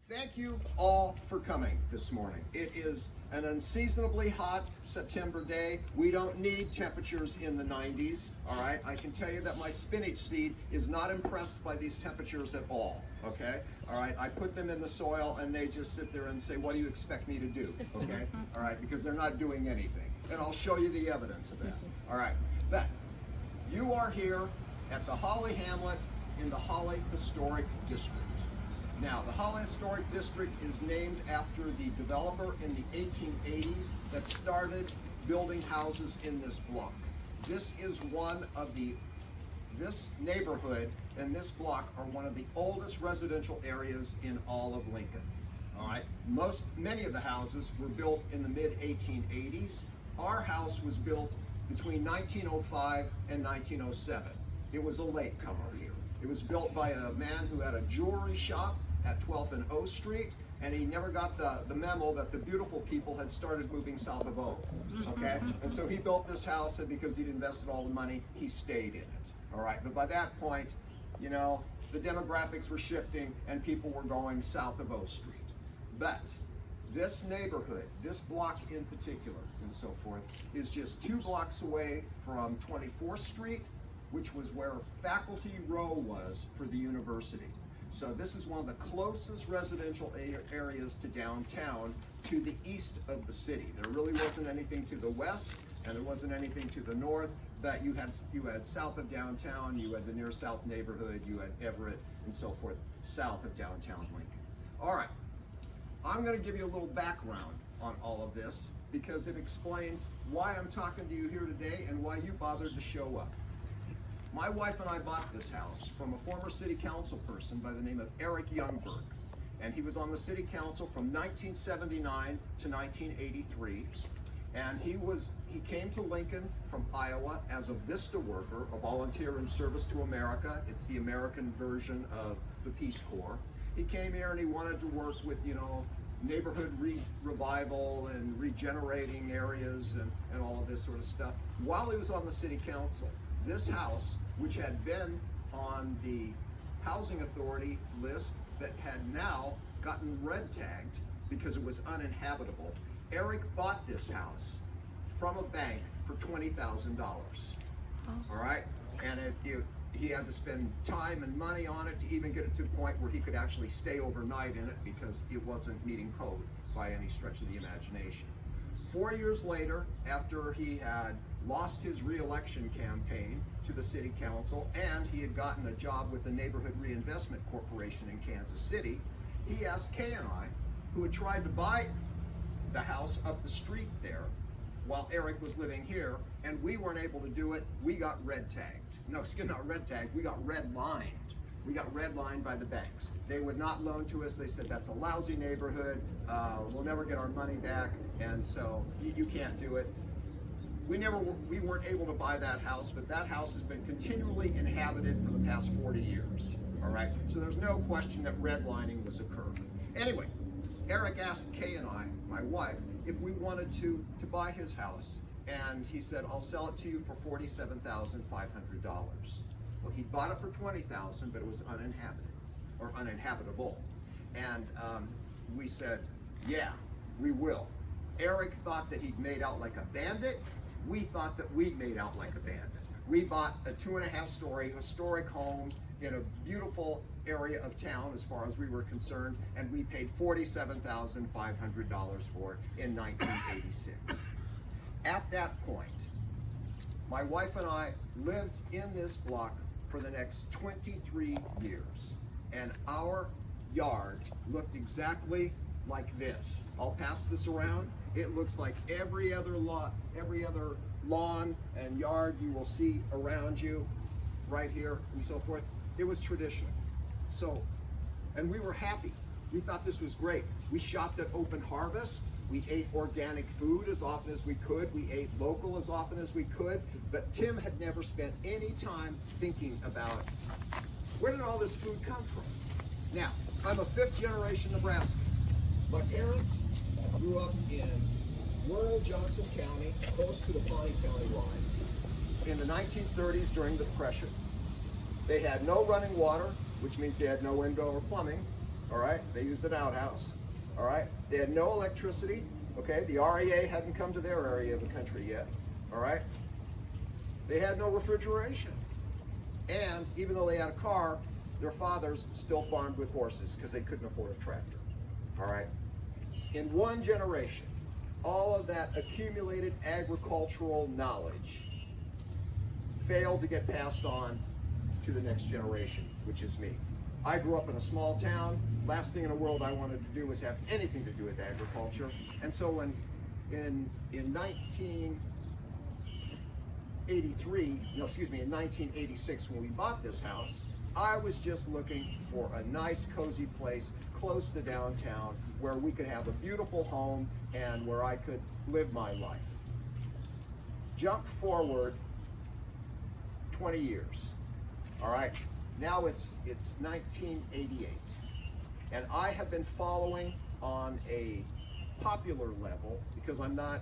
Thank you all for coming this morning. It is an unseasonably hot September day. We don't need temperatures in the 90s, all right? I can tell you that my spinach seed is not impressed by these temperatures at all, okay? All right, I put them in the soil and they just sit there and say, what do you expect me to do, okay? All right, because they're not doing anything. And I'll show you the evidence of that. All right, but you are here at the Hawley Hamlet in the Hawley Historic District. Now, the Hawley Historic District is named after the developer in the 1880s that started building houses in this block. This is this neighborhood and this block are one of the oldest residential areas in all of Lincoln. All right, many of the houses were built in the mid-1880s. Our house was built between 1905 and 1907. It was a latecomer here. It was built by a man who had a jewelry shop at 12th and O Street, and he never got the memo that the beautiful people had started moving south of O, okay? And so he built this house, and because he'd invested all the money, he stayed in it, all right? But by that point, you know, the demographics were shifting, and people were going south of O Street. But this neighborhood, this block in particular, and so forth, is just 2 blocks away from 24th Street, which was where Faculty Row was for the university. So this is one of the closest residential areas to downtown to the east of the city. There really wasn't anything to the west, and there wasn't anything to the north, but you had south of downtown, you had the near south neighborhood, you had Everett, and so forth, south of downtown Lincoln. All right, I'm gonna give you a little background on all of this because it explains why I'm talking to you here today and why you bothered to show up. My wife and I bought this house from a former city council person by the name of Eric Youngberg. And he was on the city council from 1979 to 1983. And he came to Lincoln from Iowa as a VISTA worker, a volunteer in service to America. It's the American version of the Peace Corps. He came here and he wanted to work with, you know, neighborhood revival and regenerating areas and all of this sort of stuff. While he was on the city council, this house, which had been on the housing authority list that had now gotten red tagged because it was uninhabitable, Eric bought this house from a bank for $20,000. All right, and he had to spend time and money on it to even get it to the point where he could actually stay overnight in it because it wasn't meeting code by any stretch of the imagination. 4 years later, after he had lost his re-election campaign to the city council and he had gotten a job with the Neighborhood Reinvestment Corporation in Kansas City, he asked Kay and I, who had tried to buy the house up the street there while Eric was living here, and we weren't able to do it. We got red tagged. No, excuse me, not red tagged, we got red lined. We got red lined by the banks. They would not loan to us. They said, that's a lousy neighborhood. We'll never get our money back. And so you can't do it. We weren't able to buy that house, but that house has been continually inhabited for the past 40 years. All right. So there's no question that redlining was occurring. Anyway, Eric asked Kay and I, my wife, if we wanted to buy his house. And he said, I'll sell it to you for $47,500. Well, he bought it for $20,000, but it was uninhabited or uninhabitable. And we said, yeah, we will. Eric thought that he'd made out like a bandit. We thought that we'd made out like a bandit. We bought a 2.5-story historic home in a beautiful area of town as far as we were concerned, and we paid $47,500 for it in 1986. At that point, my wife and I lived in this block for the next 23 years, and our yard looked exactly like this. I'll pass this around. It looks like every other lawn and yard you will see around you, right here and so forth. It was traditional. So, and we were happy. We thought this was great. We shopped at Open Harvest. We ate organic food as often as we could. We ate local as often as we could. But Tim had never spent any time thinking about where did all this food come from? Now, I'm a 5th-generation Nebraskan. My parents grew up in rural Johnson County, close to the Pawnee County line. In the 1930s, during the Depression, they had no running water, which means they had no indoor plumbing. all right? They used an outhouse, all right? They had no electricity, okay? The REA hadn't come to their area of the country yet, all right? They had no refrigeration. And even though they had a car, their fathers still farmed with horses because they couldn't afford a tractor, all right? In one generation, all of that accumulated agricultural knowledge failed to get passed on to the next generation, which is me. I grew up in a small town. Last thing in the world I wanted to do was have anything to do with agriculture. And so when in 1986, when we bought this house, I was just looking for a nice, cozy place close to downtown where we could have a beautiful home and where I could live my life. Jump forward 20 years, all right? Now it's 1988, and I have been following on a popular level, because I'm not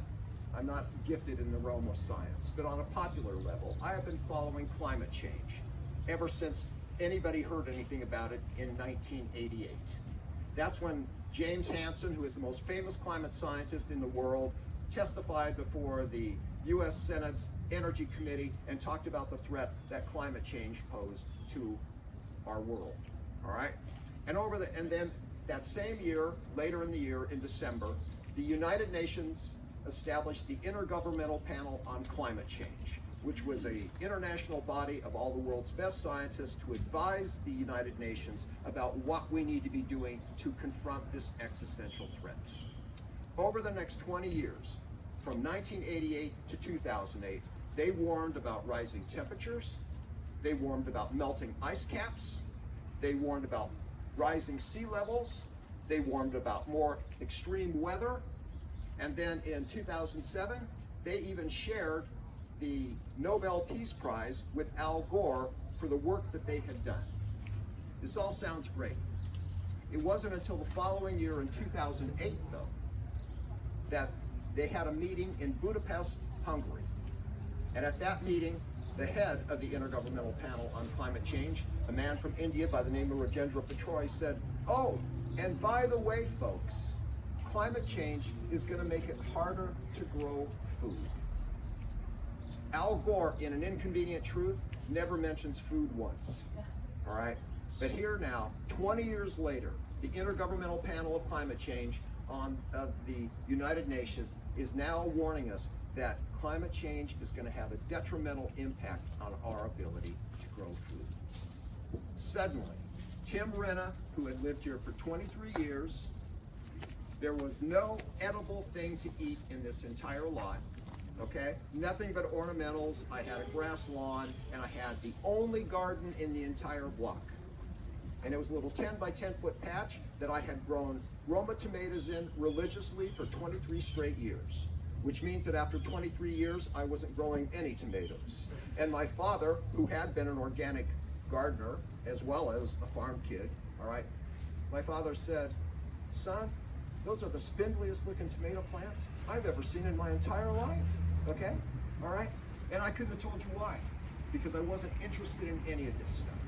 gifted in the realm of science, but on a popular level, I have been following climate change ever since anybody heard anything about it in 1988. That's when James Hansen, who is the most famous climate scientist in the world, testified before the U.S. Senate's Energy Committee and talked about the threat that climate change posed to our world, all right? And then that same year, later in the year, in December, the United Nations established the Intergovernmental Panel on Climate Change, which was an international body of all the world's best scientists to advise the United Nations about what we need to be doing to confront this existential threat. Over the next 20 years, from 1988 to 2008, they warned about rising temperatures, they warned about melting ice caps, they warned about rising sea levels, they warned about more extreme weather, and then in 2007, they even shared the Nobel Peace Prize with Al Gore for the work that they had done. This all sounds great. It wasn't until the following year in 2008, though, that they had a meeting in Budapest, Hungary. And at that meeting, the head of the Intergovernmental Panel on Climate Change, a man from India by the name of Rajendra Patroy, said, "Oh, and by the way, folks, climate change is going to make it harder to grow food." Al Gore, in An Inconvenient Truth, never mentions food once, all right? But here now, 20 years later, the Intergovernmental Panel of Climate Change of the United Nations is now warning us that climate change is going to have a detrimental impact on our ability to grow food. Suddenly, Tim Rinne, who had lived here for 23 years, there was no edible thing to eat in this entire lot, okay? Nothing but ornamentals. I had a grass lawn, and I had the only garden in the entire block. And it was a little 10 by 10 foot patch that I had grown Roma tomatoes in religiously for 23 straight years, which means that after 23 years, I wasn't growing any tomatoes. And my father, who had been an organic gardener as well as a farm kid, all right, my father said, "Son, those are the spindliest looking tomato plants I've ever seen in my entire life," okay? All right? And I couldn't have told you why, because I wasn't interested in any of this stuff.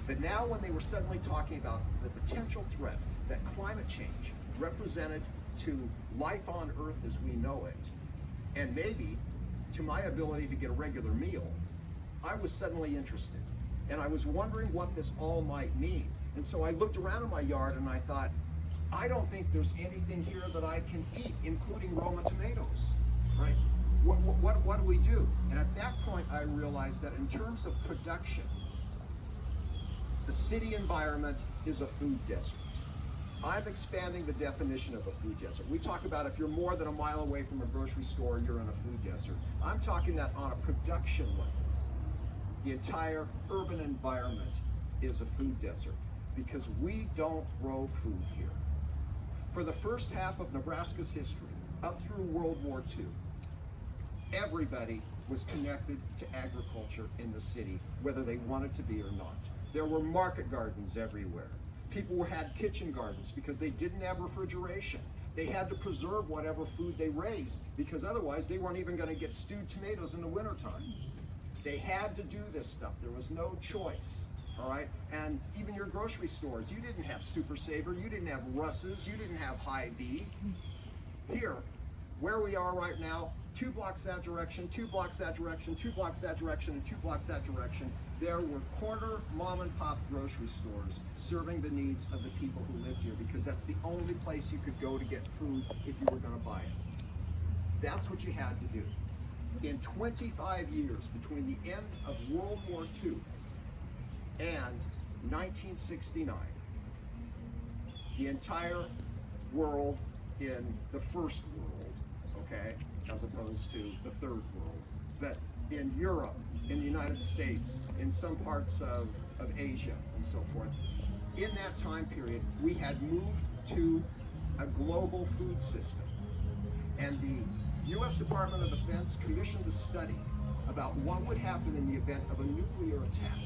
But now when they were suddenly talking about the potential threat that climate change represented to life on Earth as we know it, and maybe to my ability to get a regular meal, I was suddenly interested. And I was wondering what this all might mean. And so I looked around in my yard and I thought, I don't think there's anything here that I can eat, including Roma tomatoes, right? What do we do? And at that point, I realized that in terms of production, the city environment is a food desert. I'm expanding the definition of a food desert. We talk about if you're more than a mile away from a grocery store, you're in a food desert. I'm talking that on a production level, the entire urban environment is a food desert because we don't grow food here. For the first half of Nebraska's history, up through World War II, everybody was connected to agriculture in the city, whether they wanted to be or not. There were market gardens everywhere. People had kitchen gardens because they didn't have refrigeration. They had to preserve whatever food they raised because otherwise they weren't even going to get stewed tomatoes in the wintertime. They had to do this stuff. There was no choice, all right? And even your grocery stores, you didn't have Super Saver, you didn't have Russ's, you didn't have Hy-Vee. Here, where we are right now, 2 blocks that direction, 2 blocks that direction, 2 blocks that direction, and 2 blocks that direction, there were corner mom and pop grocery stores serving the needs of the people who lived here, because that's the only place you could go to get food if you were gonna buy it. That's what you had to do. In 25 years, between the end of World War II and 1969, the entire world in the first world, okay, as opposed to the third world, but in Europe, in the United States, in some parts of Asia and so forth, in that time period, we had moved to a global food system. And the U.S. Department of Defense commissioned a study about what would happen in the event of a nuclear attack.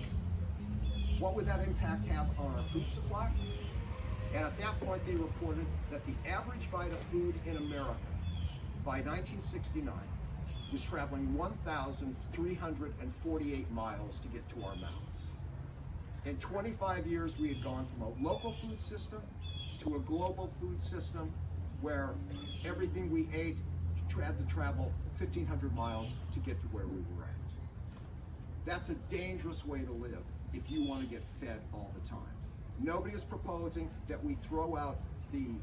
What would that impact have on our food supply? And at that point, they reported that the average bite of food in America by 1969 was traveling 1,348 miles to get to our mouths. In 25 years, we had gone from a local food system to a global food system where everything we ate had to travel 1,500 miles to get to where we were at. That's a dangerous way to live if you want to get fed all the time. Nobody is proposing that we throw out the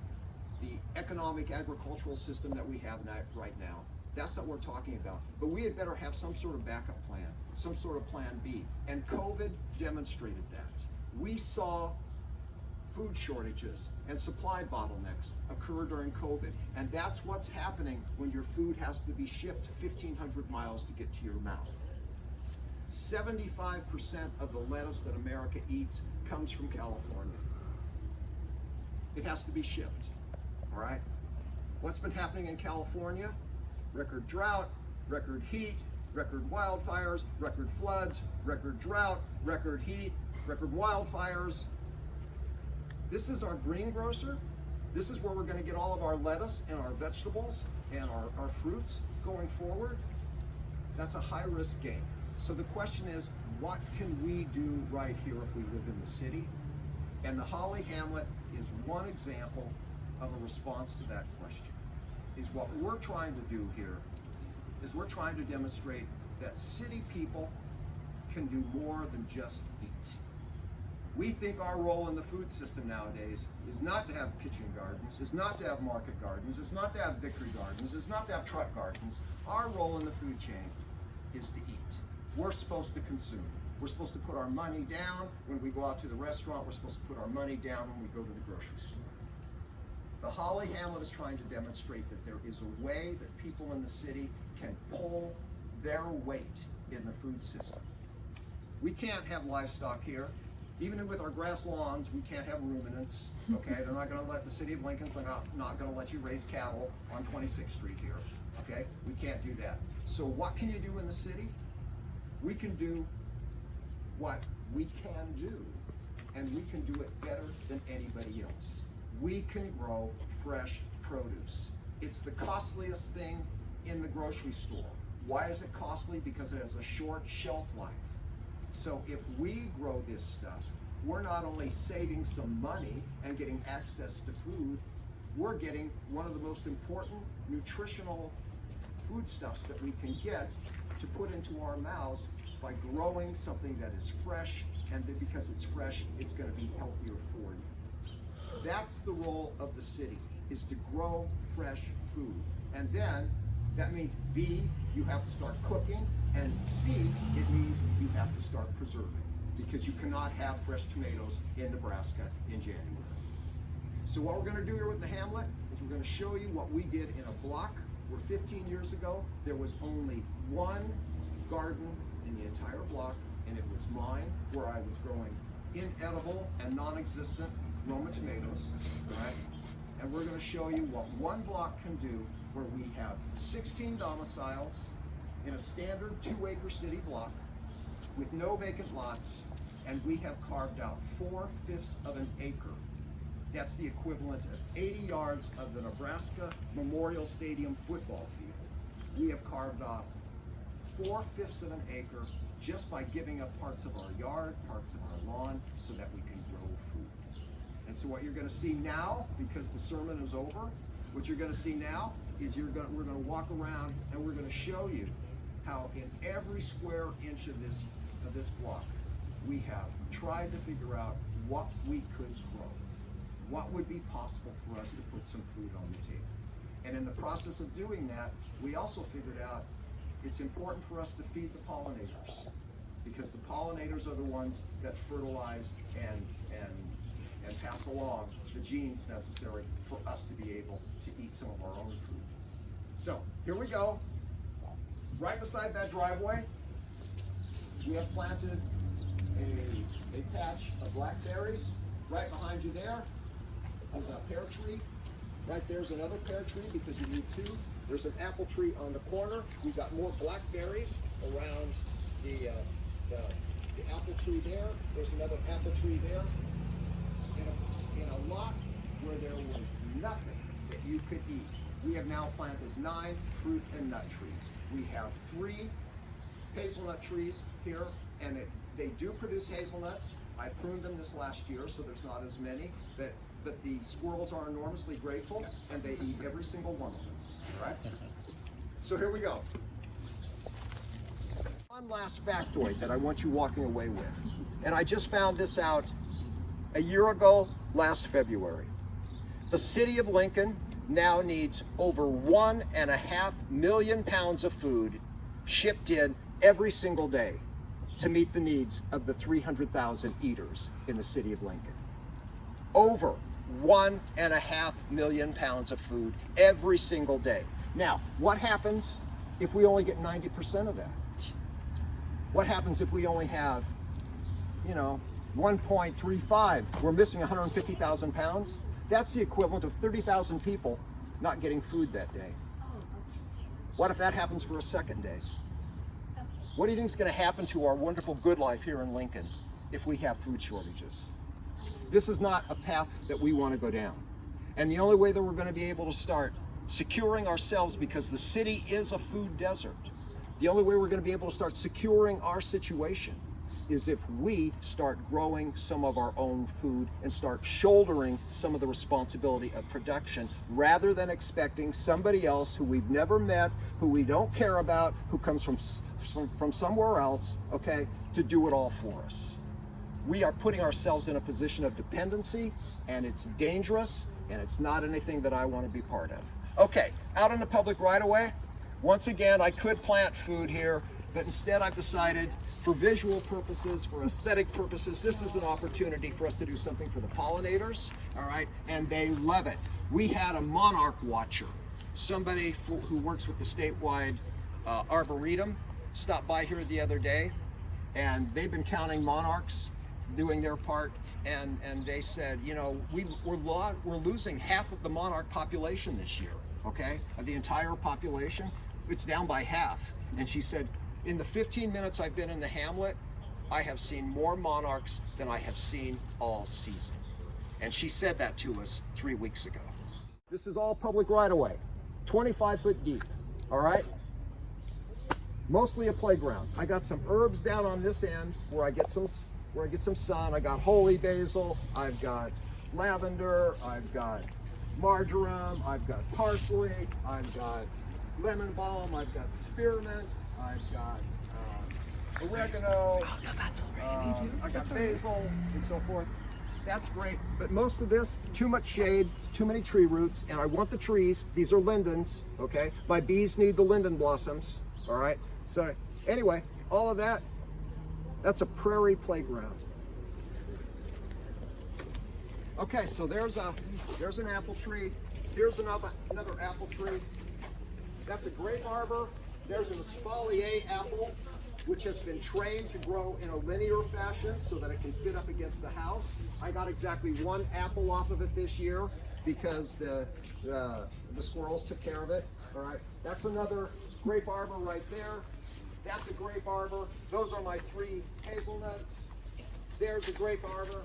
economic agricultural system that we have right now. That's not what we're talking about. But we had better have some sort of backup plan, some sort of plan B. And COVID demonstrated that. We saw food shortages and supply bottlenecks occur during COVID. And that's what's happening when your food has to be shipped 1,500 miles to get to your mouth. 75% of the lettuce that America eats comes from California. It has to be shipped, all right? What's been happening in California? Record drought, record heat, record wildfires, record floods, record drought, record heat, record wildfires. This is our greengrocer. This is where we're gonna get all of our lettuce and our vegetables and our fruits going forward. That's a high-risk game. So the question is, what can we do right here if we live in the city? And the Hawley Hamlet is one example of a response to that question. Is what we're trying to do here is we're trying to demonstrate that city people can do more than just eat. We think our role in the food system nowadays is not to have kitchen gardens, is not to have market gardens, is not to have victory gardens, is not to have truck gardens. Our role in the food chain is to eat. We're supposed to consume. We're supposed to put our money down when we go out to the restaurant. We're supposed to put our money down when we go to the grocery store. The Hawley Hamlet is trying to demonstrate that there is a way that people in the city can pull their weight in the food system. We can't have livestock here. Even with our grass lawns, we can't have ruminants, okay? They're not gonna let, the city of Lincoln's not gonna let you raise cattle on 26th Street here, okay? We can't do that. So what can you do in the city? We can do what we can do, and we can do it better than anybody else. We can grow fresh produce. It's the costliest thing in the grocery store. Why is it costly? Because it has a short shelf life. So if we grow this stuff, we're not only saving some money and getting access to food, we're getting one of the most important nutritional foodstuffs that we can get to put into our mouths by growing something that is fresh, and then because it's fresh, it's going to be healthier for you. That's the role of the city, is to grow fresh food. And then that means B, you have to start cooking, and C, it means you have to start preserving, because you cannot have fresh tomatoes in Nebraska in January. So what we're going to do here with the Hamlet is we're going to show you what we did in a block where 15 years ago there was only one garden in the entire block, and it was mine, where I was growing inedible and non-existent Roma tomatoes, right? And we're going to show you what one block can do, where we have 16 domiciles in a standard 2-acre city block with no vacant lots, and we have carved out 4/5 of an acre. That's the equivalent of 80 yards of the Nebraska Memorial Stadium football field. We have carved off 4/5 of an acre just by giving up parts of our yard, parts of our lawn, so that we can grow food. And so what you're going to see now, because the sermon is over, what you're going to see now is we're going to walk around and we're going to show you how in every square inch of this block, we have tried to figure out what we could grow, what would be possible for us to put some food on the table. And in the process of doing that, we also figured out it's important for us to feed the pollinators, because the pollinators are the ones that fertilize and pass along the genes necessary for us to be able to eat some of our own food. So here we go. Right beside that driveway, we have planted a patch of blackberries. Right behind you there is a pear tree. Right there's another pear tree because you need two. There's an apple tree on the corner. We've got more blackberries around the apple tree there. There's another apple tree there. In a lot where there was nothing that you could eat, we have now planted 9 fruit and nut trees. We have 3 hazelnut trees here, and they do produce hazelnuts. I pruned them this last year, so there's not as many, but the squirrels are enormously grateful, and they eat every single one of them, all right? So here we go. One last factoid that I want you walking away with, and I just found this out a year ago, last February. The city of Lincoln now needs over 1.5 million pounds of food shipped in every single day to meet the needs of the 300,000 eaters in the city of Lincoln. Over 1.5 million pounds of food every single day. Now, what happens if we only get 90% of that? What happens if we only have, 1.35? We're missing 150,000 pounds. That's the equivalent of 30,000 people not getting food that day. What if that happens for a second day? What do you think is going to happen to our wonderful good life here in Lincoln if we have food shortages? This is not a path that we want to go down. And the only way that we're going to be able to start securing ourselves, because the city is a food desert, the only way we're going to be able to start securing our situation is if we start growing some of our own food and start shouldering some of the responsibility of production, rather than expecting somebody else who we've never met, who we don't care about, who comes from somewhere else, okay, to do it all for us. We are putting ourselves in a position of dependency, and it's dangerous, and it's not anything that I want to be part of. Okay, out in the public right away, once again, I could plant food here, but instead I've decided, for visual purposes, for aesthetic purposes, this is an opportunity for us to do something for the pollinators, all right? And they love it. We had a monarch watcher, somebody who works with the statewide Arboretum, stopped by here the other day, and they've been counting monarchs, doing their part, and they said, we're losing half of the monarch population this year, okay? Of the entire population, it's down by half. And she said, in the 15 minutes I've been in the hamlet, I have seen more monarchs than I have seen all season. And she said that to us 3 weeks ago. This is all public right away, 25 foot deep, all right? Mostly a playground. I got some herbs down on this end where I get some sun. I got holy basil, I've got lavender, I've got marjoram, I've got parsley, I've got lemon balm, I've got spearmint, I've got oregano, I got basil, and so forth. That's great, but most of this, too much shade, too many tree roots, and I want the trees. These are lindens, okay? My bees need the linden blossoms, all right? So anyway, all of that, that's a prairie playground. Okay, so there's an apple tree. Here's another apple tree. That's a grape arbor. There's an espalier apple, which has been trained to grow in a linear fashion so that it can fit up against the house. I got exactly 1 apple off of it this year because the squirrels took care of it. All right, that's another grape arbor right there. That's a grape arbor. Those are my 3 hazelnuts. There's a grape arbor.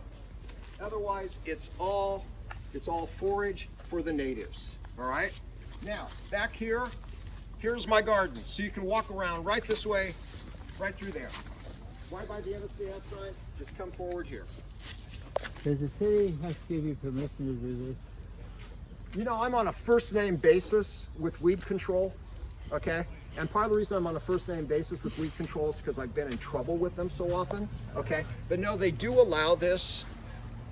Otherwise, it's all forage for the natives. All right. Now back here, here's my garden. So you can walk around right this way, right through there. Why by the NSAS sign? Just come forward here. Does the city have to give you permission to do this? You know, I'm on a first name basis with weed control, okay? And part of the reason I'm on a first name basis with weed control is because I've been in trouble with them so often, okay? But no, they do allow this.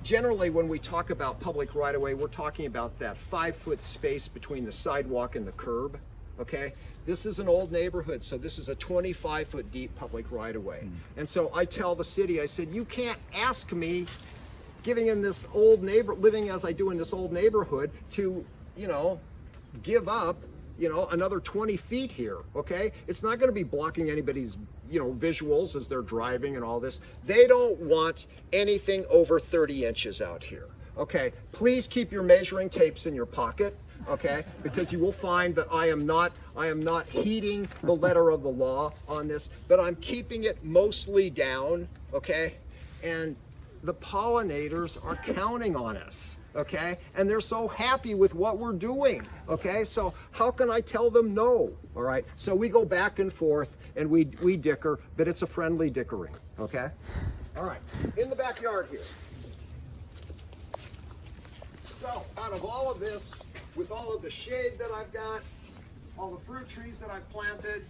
Generally, when we talk about public right-of-way, we're talking about that 5-foot space between the sidewalk and the curb, okay? This is an old neighborhood, so this is a 25-foot deep public right-of-way. And so I tell the city, I said, you can't ask me, living as I do in this old neighborhood, to, you know, give up, you know, another 20 feet here, okay? It's not gonna be blocking anybody's, you know, visuals as they're driving and all this. They don't want anything over 30 inches out here, okay? Please keep your measuring tapes in your pocket, okay? Because you will find that I am not heeding the letter of the law on this, but I'm keeping it mostly down, okay? And the pollinators are counting on us, okay? And they're so happy with what we're doing, okay? So how can I tell them no, all right? So we go back and forth and we dicker, but it's a friendly dickering, okay? All right, in the backyard here. So out of all of this, with all of the shade that I've got, all the fruit trees that I've planted,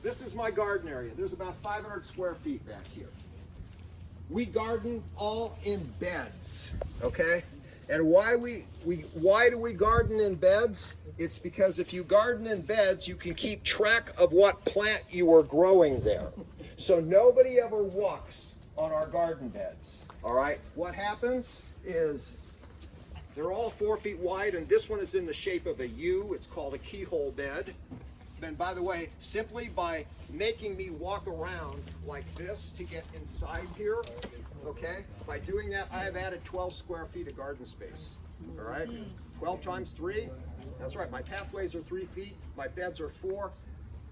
this is my garden area. There's about 500 square feet back here. We garden all in beds, okay? And why do we garden in beds? It's because if you garden in beds, you can keep track of what plant you are growing there. So nobody ever walks on our garden beds, all right? What happens is they're all 4 feet wide, and this one is in the shape of a U. It's called a keyhole bed. And by the way, simply by making me walk around like this to get inside here, okay? By doing that, I have added 12 square feet of garden space, all right? 12 times 3, that's right, my pathways are 3 feet, my beds are 4.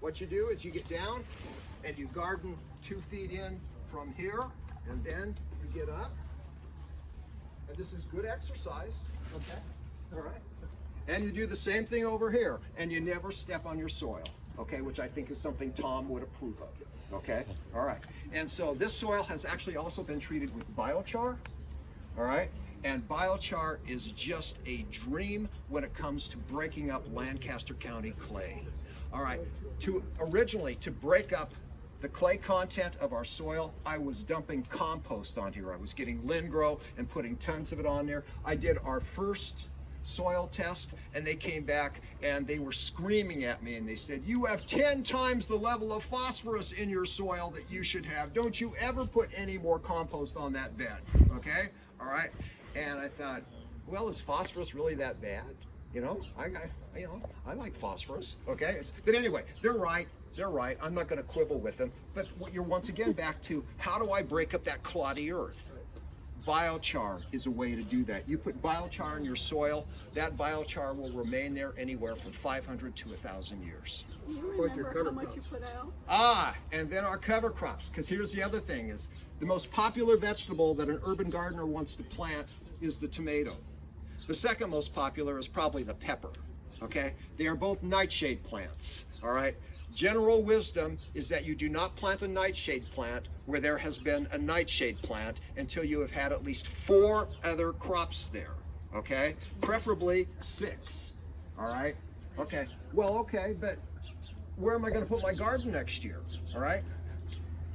What you do is you get down and you garden 2 feet in from here, and then you get up. And this is good exercise, okay? All right. And you do the same thing over here, and you never step on your soil, okay? Which I think is something Tom would approve of, okay? All right. And so this soil has actually also been treated with biochar, all right? And biochar is just a dream when it comes to breaking up Lancaster County clay. All right, originally to break up the clay content of our soil, I was dumping compost on here. I was getting Lindgrow and putting tons of it on there. I did our first soil test, and they came back and they were screaming at me, and they said, you have 10 times the level of phosphorus in your soil that you should have. Don't you ever put any more compost on that bed, okay? All right, and I thought, well, is phosphorus really that bad? You know, I like phosphorus, okay? But anyway, they're right. I'm not going to quibble with them. But you're once again back to, how do I break up that cloddy earth? Biochar is a way to do that. You put biochar in your soil, that biochar will remain there anywhere from 500 to 1,000 years. Do you remember how much you put out? Ah, and then our cover crops, because here's the other thing is, the most popular vegetable that an urban gardener wants to plant is the tomato. The second most popular is probably the pepper, okay? They are both nightshade plants, all right? General wisdom is that you do not plant a nightshade plant where there has been a nightshade plant until you have had at least 4 other crops there, okay? Preferably 6, all right? Okay, well, okay, but where am I gonna put my garden next year, all right?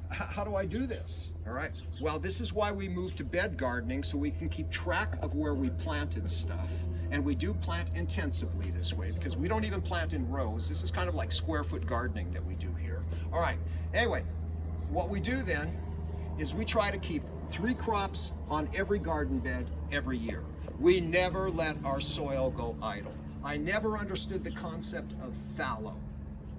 How do I do this, all right? Well, this is why we moved to bed gardening, so we can keep track of where we planted stuff. And we do plant intensively this way, because we don't even plant in rows. This is kind of like square foot gardening that we do here. All right, anyway, what we do then is we try to keep 3 crops on every garden bed every year. We never let our soil go idle. I never understood the concept of fallow,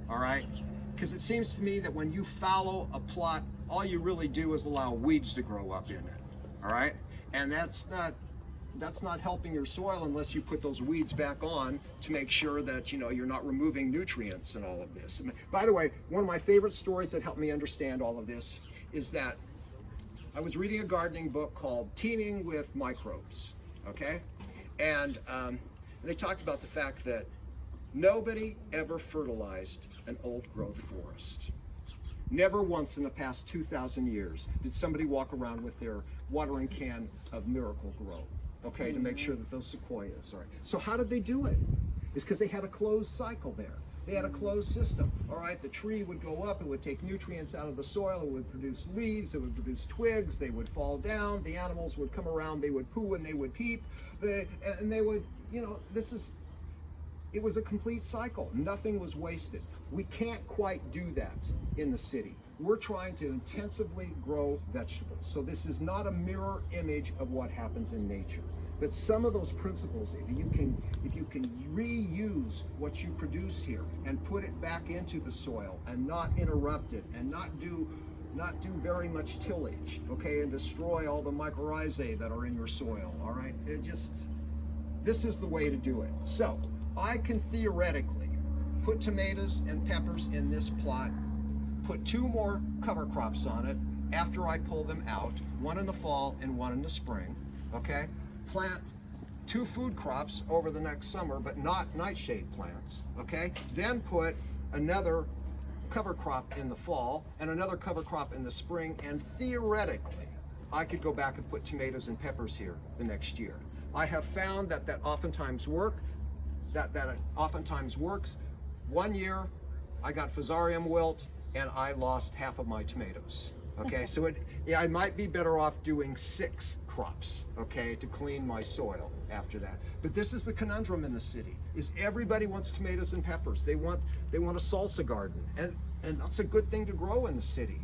all right? Because it seems to me that when you fallow a plot, all you really do is allow weeds to grow up in it, all right? And that's not helping your soil unless you put those weeds back on to make sure that, you know, you're not removing nutrients and all of this. And by the way, one of my favorite stories that helped me understand all of this is that I was reading a gardening book called Teeming with Microbes, okay? And they talked about the fact that nobody ever fertilized an old growth forest. Never once in the past 2,000 years did somebody walk around with their watering can of Miracle Grow, okay, to make sure that those sequoias are. So how did they do it? It's because they had a closed cycle there. They had a closed system. All right, the tree would go up, it would take nutrients out of the soil, it would produce leaves, it would produce twigs, they would fall down, the animals would come around, they would poo and they would peep, and they would, you know, it was a complete cycle. Nothing was wasted. We can't quite do that in the city. We're trying to intensively grow vegetables. So this is not a mirror image of what happens in nature. But some of those principles, if you can reuse what you produce here and put it back into the soil and not interrupt it and not do very much tillage, okay, and destroy all the mycorrhizae that are in your soil, all right? This is the way to do it. So I can theoretically put tomatoes and peppers in this plot, put 2 more cover crops on it after I pull them out, one in the fall and one in the spring, okay? Plant 2 food crops over the next summer, but not nightshade plants, okay? Then put another cover crop in the fall and another cover crop in the spring, and theoretically, I could go back and put tomatoes and peppers here the next year. I have found that oftentimes works. One year, I got fusarium wilt and I lost half of my tomatoes, okay? So I might be better off doing 6 crops, okay, to clean my soil after that. But this is the conundrum in the city, is everybody wants tomatoes and peppers. They want a salsa garden, and that's a good thing to grow in the city,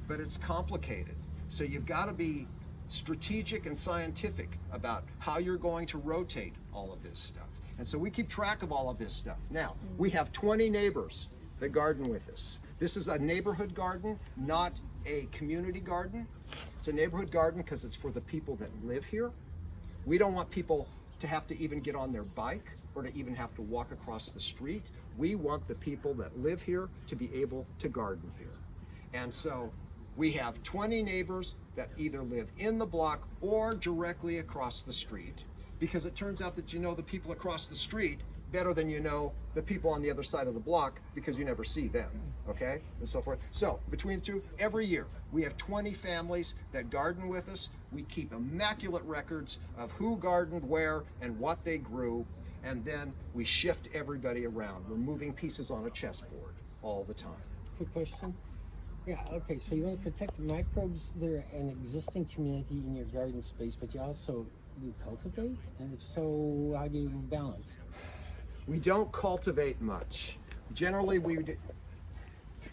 but it's complicated. So you've got to be strategic and scientific about how you're going to rotate all of this stuff. And so we keep track of all of this stuff. Now, we have 20 neighbors that garden with us. This is a neighborhood garden, not a community garden. It's a neighborhood garden because it's for the people that live here. We don't want people to have to even get on their bike or to even have to walk across the street. We want the people that live here to be able to garden here. And so we have 20 neighbors that either live in the block or directly across the street, because it turns out that you know the people across the street better than you know the people on the other side of the block, because you never see them, okay, and so forth. So between the two, every year we have 20 families that garden with us. We keep immaculate records of who gardened where and what they grew, and then we shift everybody around. We're moving pieces on a chessboard all the time. Quick question. Yeah, okay, so you want to protect the microbes that are an existing community in your garden space, but you also cultivate? And if so, how do you balance? We don't cultivate much. Generally,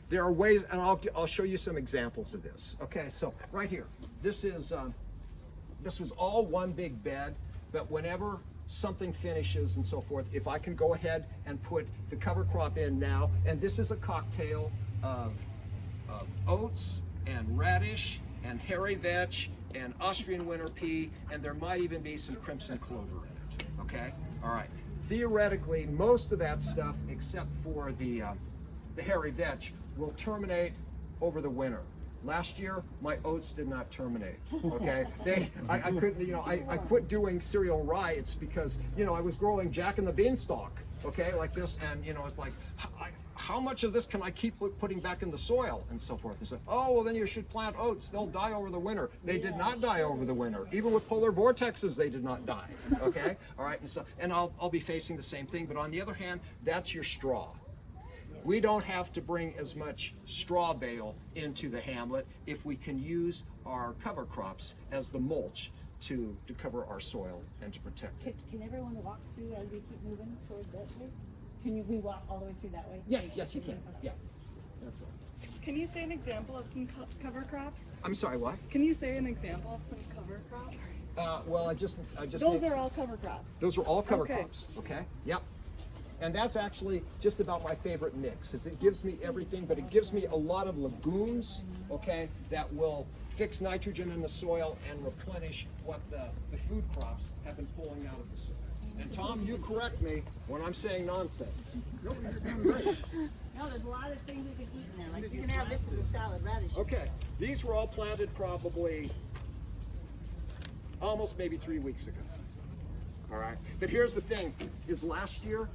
there are ways, and I'll show you some examples of this. Okay, so right here, this was all one big bed, but whenever something finishes and so forth, if I can go ahead and put the cover crop in now, and this is a cocktail of oats and radish and hairy vetch and Austrian winter pea, and there might even be some crimson clover in it, okay? All right. Theoretically, most of that stuff, except for the hairy vetch, will terminate over the winter. Last year, my oats did not terminate, okay? I couldn't, you know, I quit doing cereal rye. It's because, you know, I was growing Jack and the Beanstalk, okay, like this, and, you know, it's like, how much of this can I keep putting back in the soil and so forth? And so, oh, well, then you should plant oats. They'll die over the winter. They did not die over the winter. Even with polar vortexes, they did not die, okay? All right, and I'll be facing the same thing, but on the other hand, that's your straw. We don't have to bring as much straw bale into the hamlet if we can use our cover crops as the mulch to cover our soil and to protect it. Can everyone walk through as we keep moving towards that way? Can we walk all the way through that way? Yes, you can. Yeah, that's right. Can you say an example of some cover crops? I'm sorry, what? Can you say an example of some cover crops? Well, I just. Those are all cover crops. Those are all cover Okay. crops. Okay. Yep. And that's actually just about my favorite mix, is it gives me everything, but it gives me a lot of legumes, okay, that will fix nitrogen in the soil and replenish what the food crops have been pulling out of the soil. And Tom, you correct me when I'm saying nonsense. No, there's a lot of things we can eat in there. Like you can have this as a salad, radishes. Okay, these were all planted probably almost maybe 3 weeks ago. All right, but here's the thing, is last year,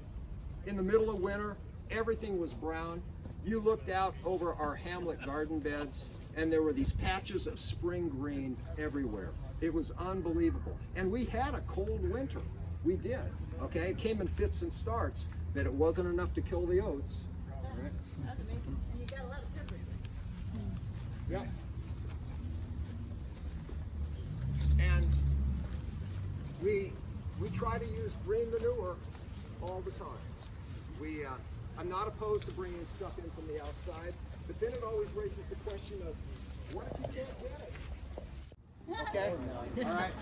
in the middle of winter, everything was brown. you looked out over our Hamlet garden beds, and there were these patches of spring green everywhere. It was unbelievable. And we had a cold winter. We did, okay? It came in fits and starts, but it wasn't enough to kill the oats. Right? That's amazing. And you got a lot of peppers. Yeah. And we try to use green manure all the time. I'm not opposed to bringing stuff in from the outside, but then it always raises the question of, what if you can't get it? Okay, all right,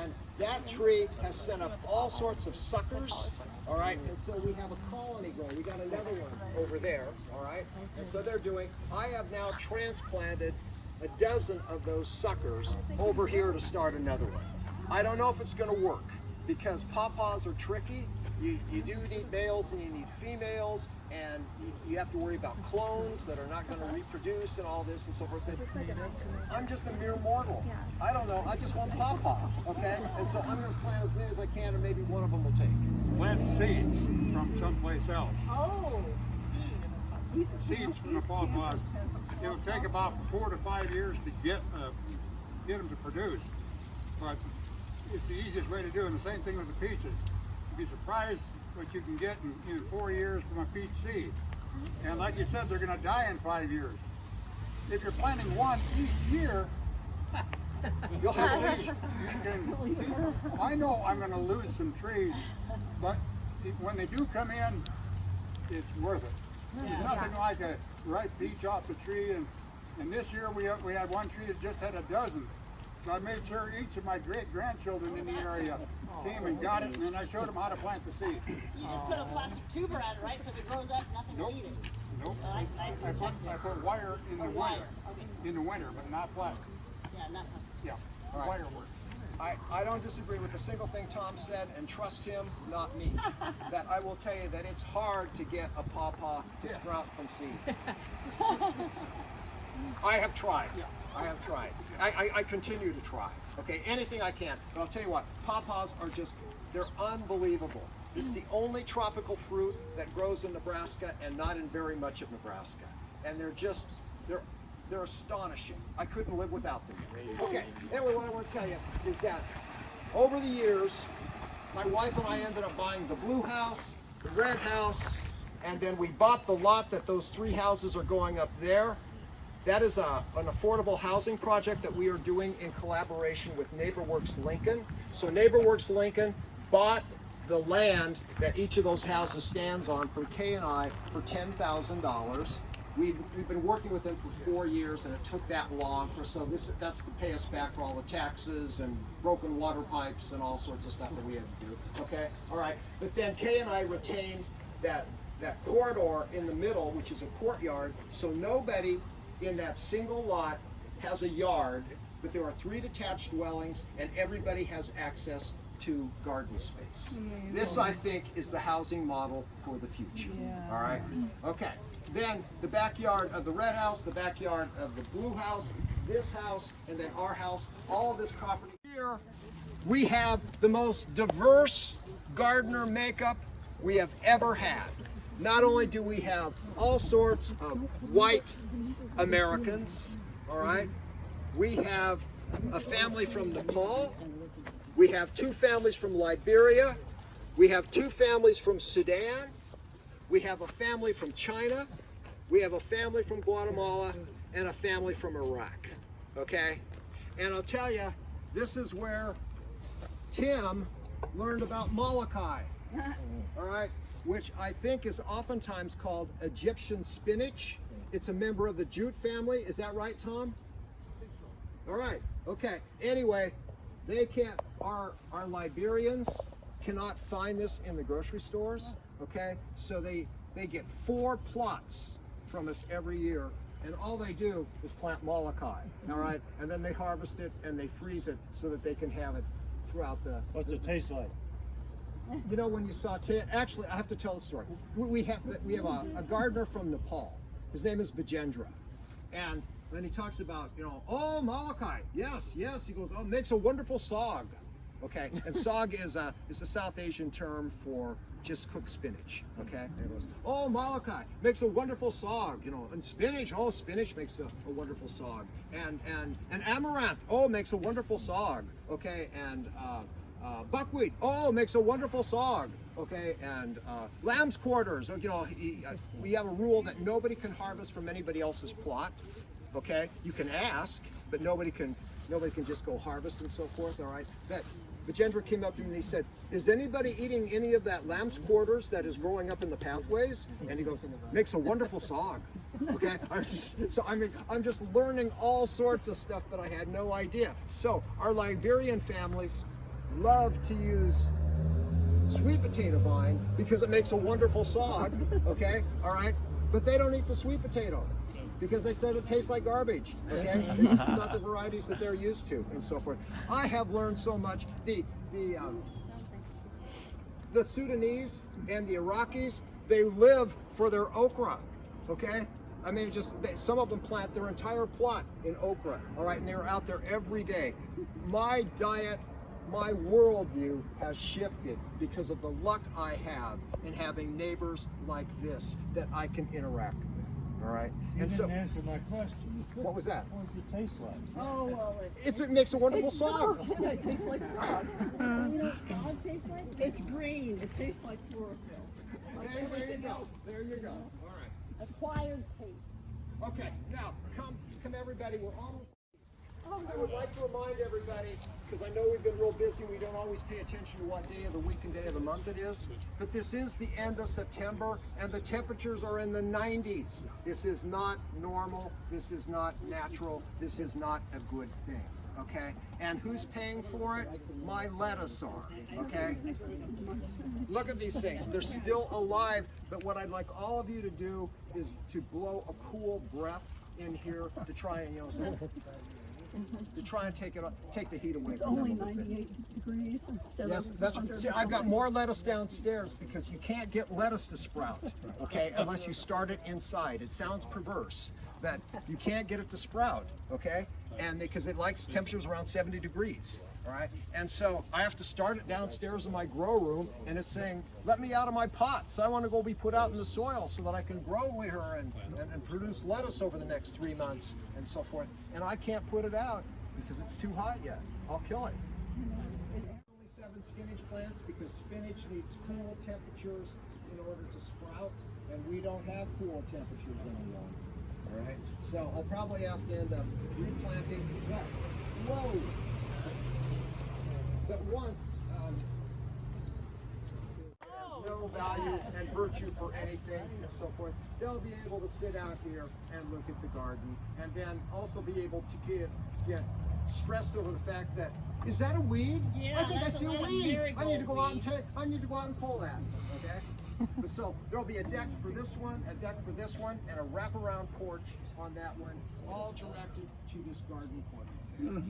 and that tree has sent up all sorts of suckers, all right, and so we have a colony going. We got another one over there, all right, and so I have now transplanted a dozen of those suckers over here to start another one. I don't know if it's going to work because pawpaws are tricky. You do need males and you need females, and you have to worry about clones that are not going to reproduce and all this and so forth. I'm just a mere mortal. I don't know. I just want pawpaw, okay? And so I'm going to plant as many as I can, and maybe one of them will take. Plant seeds from someplace else. Oh, seed. Seeds from the pawpaws. It'll take about 4 to 5 years to get them to produce, but it's the easiest way to do it. And the same thing with the peaches. You'd be surprised what you can get in 4 years from a peach seed. And like you said, they're going to die in 5 years. If you're planting one each year, You'll have fish. I know I'm going to lose some trees, but when they do come in, it's worth it. There's nothing like a ripe peach off the tree, and this year we had one tree that just had a dozen. So I made sure each of my great-grandchildren in the area came and got it, and then I showed them how to plant the seed. You just put a plastic tuber on it, right? So if it grows up, nothing will eat it. Nope. So I put wire in the winter. Okay. In the winter, but not plastic. Yeah, not plastic. Yeah, Right. wire works. I don't disagree with a single thing Tom said, and trust him, not me. That I will tell you that it's hard to get a pawpaw to sprout from seed. I have tried. I have tried. I continue to try. Okay, anything I can. But I'll tell you what, pawpaws are they're unbelievable. It's the only tropical fruit that grows in Nebraska and not in very much of Nebraska. And they're astonishing. I couldn't live without them. Okay, anyway, what I want to tell you is that over the years, my wife and I ended up buying the blue house, the red house, and then we bought the lot that those 3 houses are going up there. That is an affordable housing project that we are doing in collaboration with NeighborWorks Lincoln. So NeighborWorks Lincoln bought the land that each of those houses stands on from Kay and I for $10,000. We've been working with them for 4 years, and it took that long that's to pay us back for all the taxes and broken water pipes and all sorts of stuff that we had to do. Okay, all right. But then Kay and I retained that corridor in the middle, which is a courtyard, so nobody in that single lot has a yard, but there are 3 detached dwellings, and everybody has access to garden space. This, I think, is the housing model for the future. All right. Okay. Then the backyard of the red house, the backyard of the blue house, this house, and then our house, all of this property. Here we have the most diverse gardener makeup we have ever had. Not only do we have all sorts of white Americans, all right, we have a family from Nepal, we have 2 families from Liberia, we have 2 families from Sudan, we have a family from China, we have a family from Guatemala, and a family from Iraq, okay? And I'll tell you, this is where Tim learned about Molokai, all right, which I think is oftentimes called Egyptian spinach. It's a member of the jute family. Is that right, Tom? All right, okay. Anyway, our Liberians cannot find this in the grocery stores, okay? So they get 4 plots from us every year, and all they do is plant Molokai, all right? And then they harvest it and they freeze it so that they can have it throughout the... What's it taste like? You know, when you saute it, actually, I have to tell the story. We have a gardener from Nepal. His name is Bajendra. And then he talks about, oh, Molokai, yes. He goes, oh, makes a wonderful sog. Okay, and sog is a South Asian term for just cooked spinach. Okay, and it goes, oh, Malachi makes a wonderful sog, you know, and spinach, oh, spinach makes a wonderful sog, and amaranth, oh, makes a wonderful sog. Okay, and buckwheat, oh, makes a wonderful sog. Okay, and lamb's quarters, you know, we have a rule that nobody can harvest from anybody else's plot. Okay, you can ask, but nobody can just go harvest and so forth. All right, but Vijendra came up to me and he said, is anybody eating any of that lamb's quarters that is growing up in the pathways? And he goes, makes a wonderful sog. Okay, so I mean, I'm just learning all sorts of stuff that I had no idea. So our Liberian families love to use sweet potato vine because it makes a wonderful sog. Okay, all right, but they don't eat the sweet potato because they said it tastes like garbage. Okay, it's not the varieties that they're used to, and so forth. I have learned so much. The Sudanese and the Iraqis, they live for their okra. Okay, I mean, some of them plant their entire plot in okra. All right, and they're out there every day. My diet, my worldview has shifted because of the luck I have in having neighbors like this that I can interact with. All right, You and didn't so answer my question. what was that? What does it taste like? Oh, well, It makes a wonderful sog. it tastes like sog. You know what sog tastes like? It's green. It tastes like chlorophyll. There you go. There you go. All right. Acquired taste. Okay. Now, come everybody. We're almost. I would like to remind everybody, because I know we've been real busy, we don't always pay attention to what day of the week and day of the month it is, but this is the end of September and the temperatures are in the 90s. This is not normal, this is not natural, this is not a good thing, okay? And who's paying for it? My lettuce are, okay? Look at these things, they're still alive, but what I'd like all of you to do is to blow a cool breath in here to try and, to try and take the heat away from them. Only 98 degrees instead Yes, of that's 100. see. I've got more lettuce downstairs because you can't get lettuce to sprout, okay, unless you start it inside. It sounds perverse, but you can't get it to sprout, okay, and because it likes temperatures around 70 degrees. All right, and so I have to start it downstairs in my grow room, and it's saying, let me out of my pot. So I want to go be put out in the soil so that I can grow here and produce lettuce over the next 3 months and so forth. And I can't put it out because it's too hot yet. I'll kill it. Only 7 spinach plants because spinach needs cool temperatures in order to sprout, and we don't have cool temperatures anymore. All right, so I'll probably have to end up replanting. But whoa! But once has no value and virtue for anything and so forth, they'll be able to sit out here and look at the garden, and then also be able to get stressed over the fact that, is that a weed? Yeah, I think I that's see a a weed. I need to go out weed. and I need to go out and pull that. Okay. So there'll be a deck for this one, a deck for this one, and a wraparound porch on that one, all directed to this garden corner. Yeah.